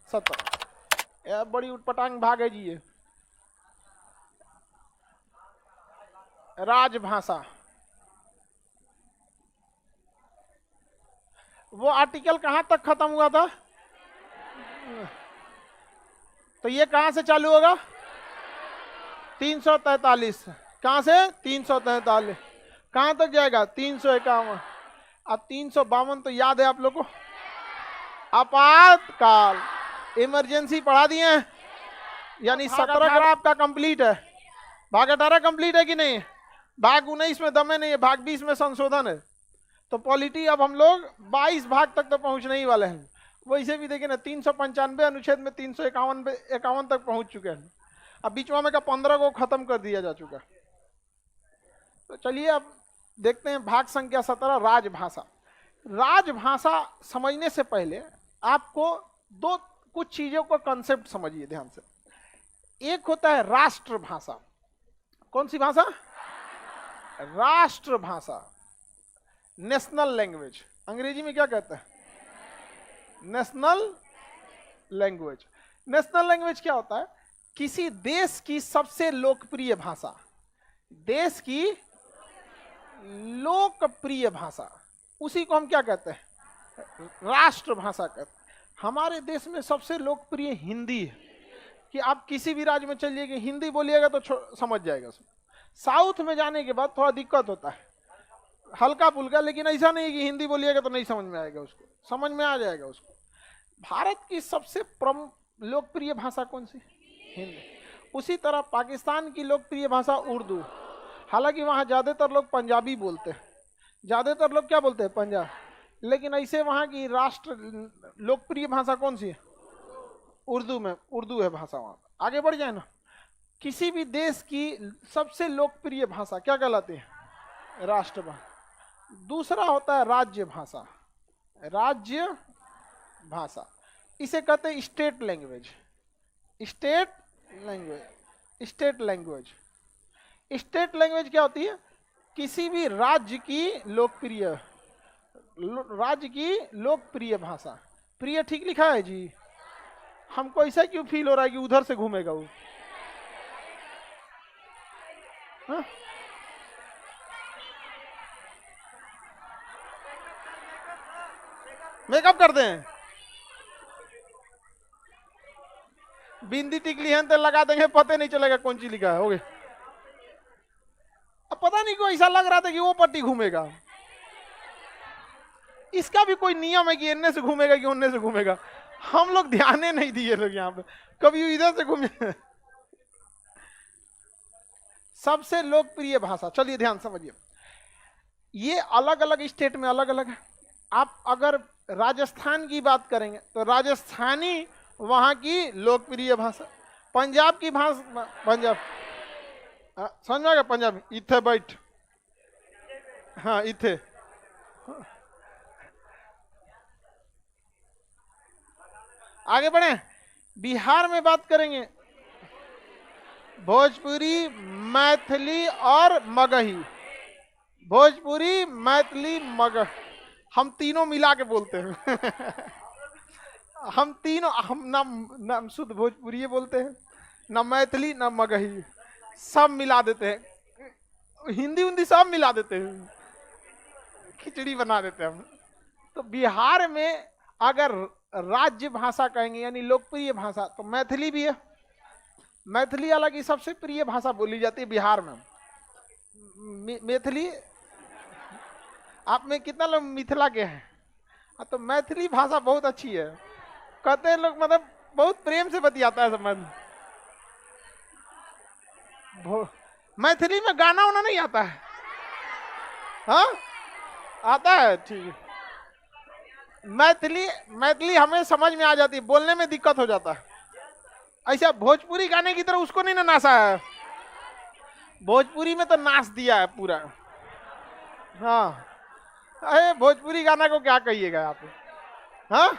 17। बड़ी उटपटांग भाग है जी ये। राजभाषा, वो आर्टिकल कहां तक खत्म हुआ था? तो ये कहां से चालू होगा? 343। कहां से? 343। कहां तक जाएगा? 351। अब 352 तो याद है आप लोग को? आपातकाल, इमरजेंसी पढ़ा दिए हैं। यानी 17 आपका कंप्लीट है। भाग 18 कंप्लीट है कि नहीं? भाग 19 में दमे नहीं है, भाग 20 में संशोधन है। तो पॉलिटी अब हम लोग 22 भाग तक तो पहुंचने ही वाले हैं। वैसे भी देखिए ना, 395 अनुच्छेद में 351 तक पहुंच चुके हैं। अब बीच में का 15 को खत्म कर दिया जा चुका। तो चलिए अब देखते हैं भाग संख्या 17, राजभाषा। राजभाषा समझने से पहले आपको कुछ चीजों को कंसेप्ट समझिए ध्यान से। एक होता है राष्ट्रभाषा। कौन सी भाषा? राष्ट्रभाषा, नेशनल लैंग्वेज। अंग्रेजी में क्या कहते हैं? National language. नेशनल लैंग्वेज क्या होता है? किसी देश की सबसे लोकप्रिय भाषा, देश की लोकप्रिय भाषा, उसी को हम क्या कहते हैं? राष्ट्रभाषा कहते हैं। हमारे देश में सबसे लोकप्रिय हिंदी है कि आप किसी भी राज्य में चलिए कि हिंदी बोलिएगा तो समझ जाएगा उसमें। साउथ में जाने के बाद थोड़ा दिक्कत होता है, हल्का फुल्का, लेकिन ऐसा नहीं कि हिंदी बोलिएगा तो नहीं समझ में आएगा, उसको समझ में आ जाएगा उसको। भारत की सबसे प्रमुख लोकप्रिय भाषा कौन सी? हिंदी। उसी तरह पाकिस्तान की लोकप्रिय भाषा उर्दू। हालांकि वहाँ ज़्यादातर लोग पंजाबी बोलते हैं, ज़्यादातर लोग क्या बोलते हैं? पंजाब। लेकिन ऐसे वहाँ की राष्ट्र लोकप्रिय भाषा कौन सी है? उर्दू में, उर्दू है भाषा वहाँ। आगे बढ़ जाए ना, किसी भी देश की सबसे लोकप्रिय भाषा क्या कहलाती है? राष्ट्रभाषा। दूसरा होता है राज्य भाषा। राज्य भाषा, इसे कहते हैं state language. State language, state language. State language क्या होती है? किसी भी राज्य की लोकप्रिय, राज्य की लोकप्रिय भाषा। प्रिय ठीक लिखा है जी? हमको ऐसा क्यों फील हो रहा है कि उधर से घूमेगा वो? हाँ? मेकअप कर दें, बिंदी टिकली है तो लगा देंगे, पता नहीं चलेगा कौन सी लिखा है। हो गए। अब पता नहीं क्यों ऐसा लग रहा था कि वो पट्टी घूमेगा। इसका भी कोई नियम है कि इनने से घूमेगा कि उनने से घूमेगा? हम लोग ध्यान नहीं दिए लोग यहाँ पे, कभी इधर से घूमे। सबसे लोकप्रिय भाषा, चलिए ध्यान समझिए, ये अलग अलग स्टेट में अलग अलग है। आप अगर राजस्थान की बात करेंगे तो राजस्थानी वहां की लोकप्रिय भाषा। पंजाब की भाषा, पंजाब समझ में आ गया? पंजाबी इथे बैठ, हाँ इथे। आगे बढ़े, बिहार में बात करेंगे भोजपुरी, मैथिली और मगही। भोजपुरी, मैथिली, मगही, हम तीनों मिला के बोलते हैं। हम तीनों, हम ना शुद्ध भोजपुरी बोलते हैं, ना मैथिली, ना मगही, सब मिला देते हैं। हिंदी हिंदी सब मिला देते हैं, खिचड़ी बना देते हैं हम। तो बिहार में अगर राज्य भाषा कहेंगे यानी लोकप्रिय भाषा, तो मैथिली भी है। मैथिली हालांकि सबसे प्रिय भाषा बोली जाती है बिहार में। मैथिली, आप में कितना लोग मिथिला के हैं? तो मैथिली भाषा बहुत अच्छी है, कहते हैं लोग, मतलब बहुत प्रेम से बतियाता है समझ। मैथिली में गाना वाना नहीं आता है? हाँ आता है, ठीक है। मैथिली हमें समझ में आ जाती है, बोलने में दिक्कत हो जाता है। ऐसा भोजपुरी गाने की तरह उसको नहीं ना नाचा है, भोजपुरी में तो नाच दिया है पूरा। हाँ, अरे भोजपुरी गाना को क्या कहिएगा आप? हाँ,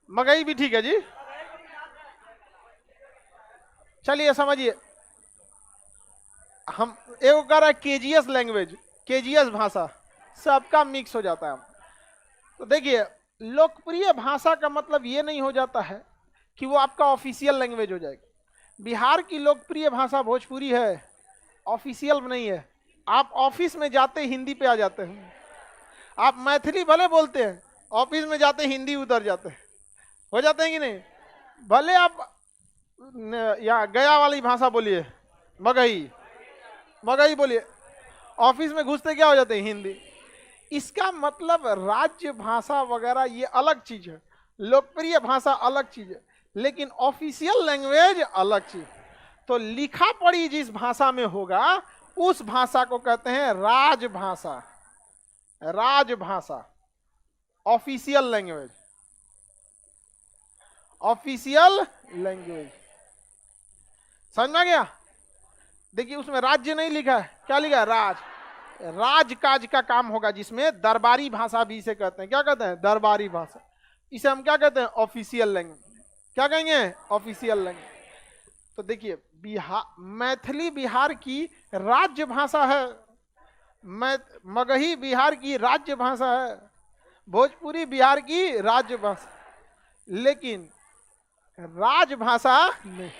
मगही भी ठीक है जी। चलिए समझिए, हम एक कह रहा है केजीएस लैंग्वेज, केजीएस भाषा, सबका मिक्स हो जाता है। तो देखिए लोकप्रिय भाषा का मतलब ये नहीं हो जाता है कि वो आपका ऑफिशियल लैंग्वेज हो जाएगी। बिहार की लोकप्रिय भाषा भोजपुरी है, ऑफिशियल नहीं है। आप ऑफिस में जाते हिंदी पे आ जाते हैं, आप मैथिली भले बोलते हैं, ऑफिस में जाते हिंदी उतर जाते हैं, हो जाते हैं कि नहीं। भले आप या गया वाली भाषा बोलिए, मगही मगही बोलिए, ऑफिस में घुसते क्या हो जाते हैं, हिंदी। इसका मतलब राज्य भाषा वगैरह ये अलग चीज है, लोकप्रिय भाषा अलग चीज है, लेकिन ऑफिशियल लैंग्वेज अलग चीज। तो लिखा पढ़ी जिस भाषा में होगा उस भाषा को कहते हैं राजभाषा। राजभाषा, ऑफिशियल लैंग्वेज, ऑफिशियल लैंग्वेज, समझ में गया। देखिए उसमें राज्य नहीं लिखा है, क्या लिखा है, राज। राज काज का काम होगा जिसमें दरबारी भाषा भी इसे कहते हैं, क्या कहते हैं, दरबारी भाषा। इसे हम क्या कहते हैं, ऑफिशियल लैंग्वेज। क्या कहेंगे, ऑफिशियल लैंग्वेज। तो देखिए बिहार, मैथिली बिहार की राज्य भाषा है, मगही बिहार की राज्य भाषा है, भोजपुरी बिहार की राज्य भाषा। लेकिन राजभाषा में,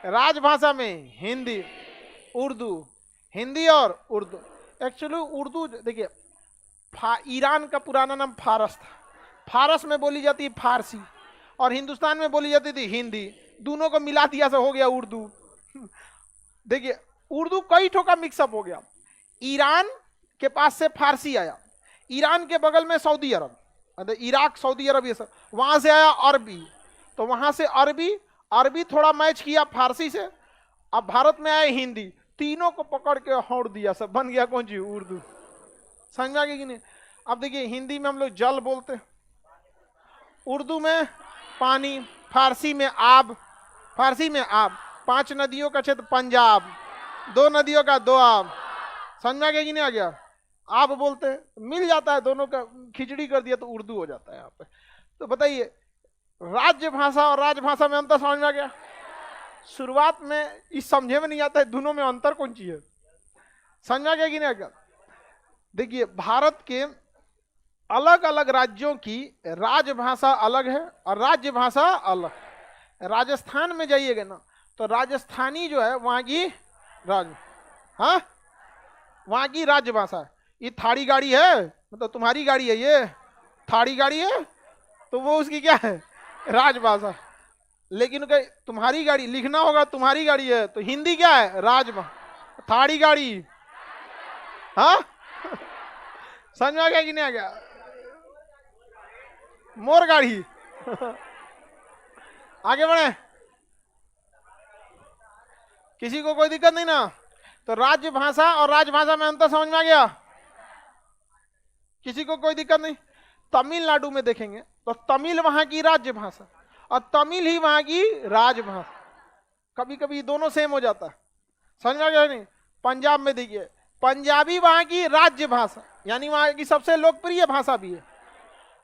राजभाषा में हिंदी, उर्दू, हिंदी और उर्दू। एक्चुअली उर्दू देखिए, ईरान का पुराना नाम फारस था, फारस में बोली जाती है फारसी, और हिंदुस्तान में बोली जाती थी हिंदी। दोनों को मिला दिया से हो गया उर्दू। देखिए उर्दू कई ठो का मिक्सअप हो गया। ईरान के पास से फारसी आया, ईरान के बगल में सऊदी अरब, इराक, सऊदी अरब, ये सब, वहां से आया अरबी, तो वहां से अरबी, अरबी थोड़ा मैच किया फारसी से, अब भारत में आए हिंदी, तीनों को पकड़ के हौड़ दिया, सब बन गया कौन सी, उर्दू। समझ में आ गई कि नहीं। अब देखिए हिंदी में हम लोग जल बोलते हैं, उर्दू में पानी, फारसी में आब, फारसी में आब, 5 नदियों का क्षेत्र पंजाब, 2 नदियों का दोआब। समझ में आ गया कि नहीं आ गया। आप बोलते हैं, मिल जाता है, दोनों का खिचड़ी कर दिया तो उर्दू हो जाता है यहाँ पे। तो बताइए राज्य भाषा और राजभाषा में अंतर समझ में आ गया। शुरुआत में इस समझे में नहीं आता है दोनों में अंतर कौन सी है, समझ में आ गया कि नहीं आ गया। देखिए भारत के अलग अलग राज्यों की राजभाषा अलग है और राज्य भाषा अलग। राजस्थान में जाइएगा ना तो राजस्थानी जो है वहां की राज, हाँ वहां की राजभाषा है। ये थाड़ी गाड़ी है, मतलब तुम्हारी गाड़ी है, ये थाड़ी गाड़ी है, तो वो उसकी क्या है, राजभाषा। लेकिन तुम्हारी गाड़ी लिखना होगा, तुम्हारी गाड़ी है, तो हिंदी क्या है, राजभाषा। थाड़ी गाड़ी, हाँ समझ में आ गया कि नहीं आ गया। मोर गाड़ी। आगे बढ़े, किसी को कोई दिक्कत नहीं ना। तो राज्य भाषा और राजभाषा में अंतर समझ में आ गया, किसी को कोई दिक्कत नहीं। तमिलनाडु में देखेंगे तो तमिल वहां की राज्य भाषा और तमिल ही वहां की राजभाषा, कभी कभी दोनों सेम हो जाता है, समझ में आ गया नहीं। पंजाब में देखिए पंजाबी वहां की राज्य भाषा, यानी वहां की सबसे लोकप्रिय भाषा भी है,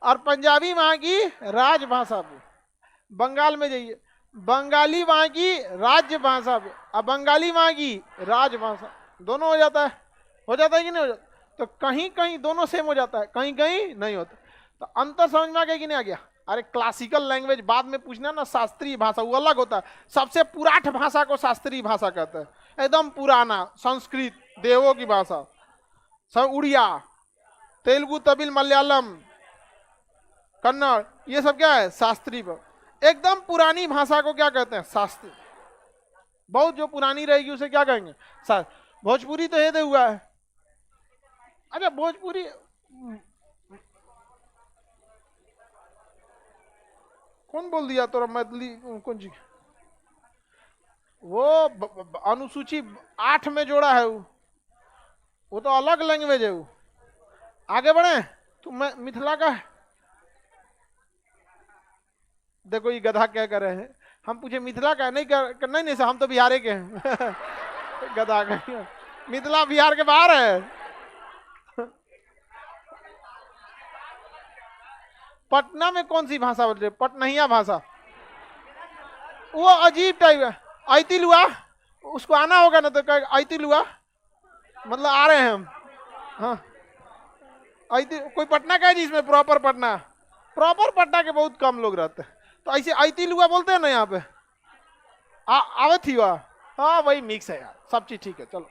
और पंजाबी वहां की राजभाषा भी। बंगाल में जाइए, बंगाली वहां की राज्य भाषा भी और बंगाली वहां की राजभाषा, दोनों हो जाता है, हो जाता है कि नहीं हो जाता। तो कहीं कहीं दोनों सेम हो जाता है, कहीं कहीं नहीं होता। तो अंतर समझ में आ गया कि नहीं आ गया। अरे क्लासिकल लैंग्वेज बाद में पूछना ना, शास्त्रीय भाषा वो अलग होता है। सबसे पुराठ भाषा को शास्त्रीय भाषा कहते हैं, एकदम पुराना, संस्कृत देवों की भाषा, सब उड़िया, तेलुगु, तमिल, मलयालम, कन्नड़, ये सब क्या है, शास्त्रीय। एकदम पुरानी भाषा को क्या कहते हैं, शास्त्रीय। बहुत जो पुरानी रहेगी उसे क्या कहेंगे, भोजपुरी तो ये हुआ है। अच्छा भोजपुरी कौन बोल दिया तोरा, मैथिली कौन जी, वो अनुसूची 8 में जोड़ा है, वो तो अलग लैंग्वेज है वो। आगे बढ़े, तुम मिथिला का है। देखो ये गधा क्या कर रहे हैं, हम पूछे मिथिला का नहीं कर, नहीं सर हम तो बिहार के हैं। गधा का, मिथिला बिहार के बाहर है। पटना में कौन सी भाषा बोल रहे, पटनहिया भाषा, वो अजीब टाइप है। ऐतिल हुआ, उसको आना होगा ना, तो ऐतिल हुआ मतलब आ रहे हैं हम, हाँ। ऐतिल कोई पटना का है जिसमें प्रॉपर पटना, प्रॉपर पटना के बहुत कम लोग रहते हैं। तो ऐसे आईती लुआ बोलते हैं ना यहाँ पे, आवे थी वह, हाँ वही मिक्स है यार, सब चीज ठीक है। चलो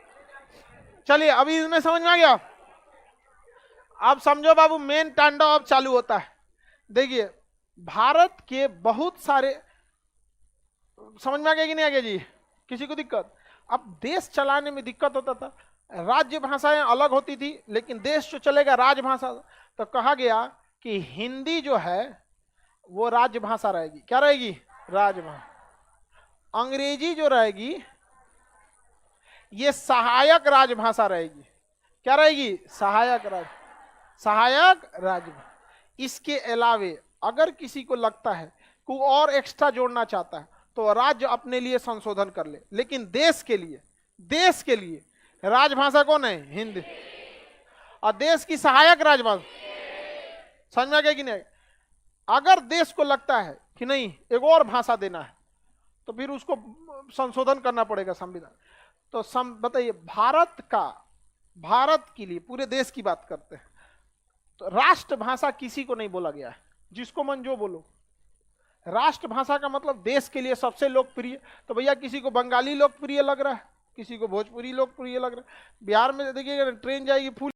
चलिए, अभी इसमें समझ में आ गया। अब समझो बाबू, मेन तांडव अब चालू होता है। देखिए, भारत के बहुत सारे, समझ में आ गया कि नहीं आ गया जी? किसी को दिक्कत? अब देश चलाने में दिक्कत होता था, राज्य भाषाएं अलग होती थी, लेकिन देश जो चलेगा राजभाषा। तो कहा गया कि हिंदी जो है वो राजभाषा रहेगी। क्या रहेगी? राजभाषा। अंग्रेजी जो रहेगी ये सहायक राजभाषा रहेगी। क्या रहेगी? सहायक राजभाषा। इसके अलावे अगर किसी को लगता है कि वो और एक्स्ट्रा जोड़ना चाहता है तो राज्य अपने लिए संशोधन कर ले, लेकिन देश के लिए राजभाषा कौन है? हिंदी। और देश की सहायक राजभाषा, समझ में आ गया कि नहीं? अगर देश को लगता है कि नहीं एक और भाषा देना है तो फिर उसको संशोधन करना पड़ेगा संविधान। तो बताइए, भारत के लिए, पूरे देश की बात करते हैं, तो राष्ट्रभाषा किसी को नहीं बोला गया है, जिसको मन जो बोलो। राष्ट्रभाषा का मतलब देश के लिए सबसे लोकप्रिय। तो भैया किसी को बंगाली लोकप्रिय लग रहा है, किसी को भोजपुरी लोकप्रिय लग रहा है। बिहार में देखिएगा ट्रेन जाएगी फुल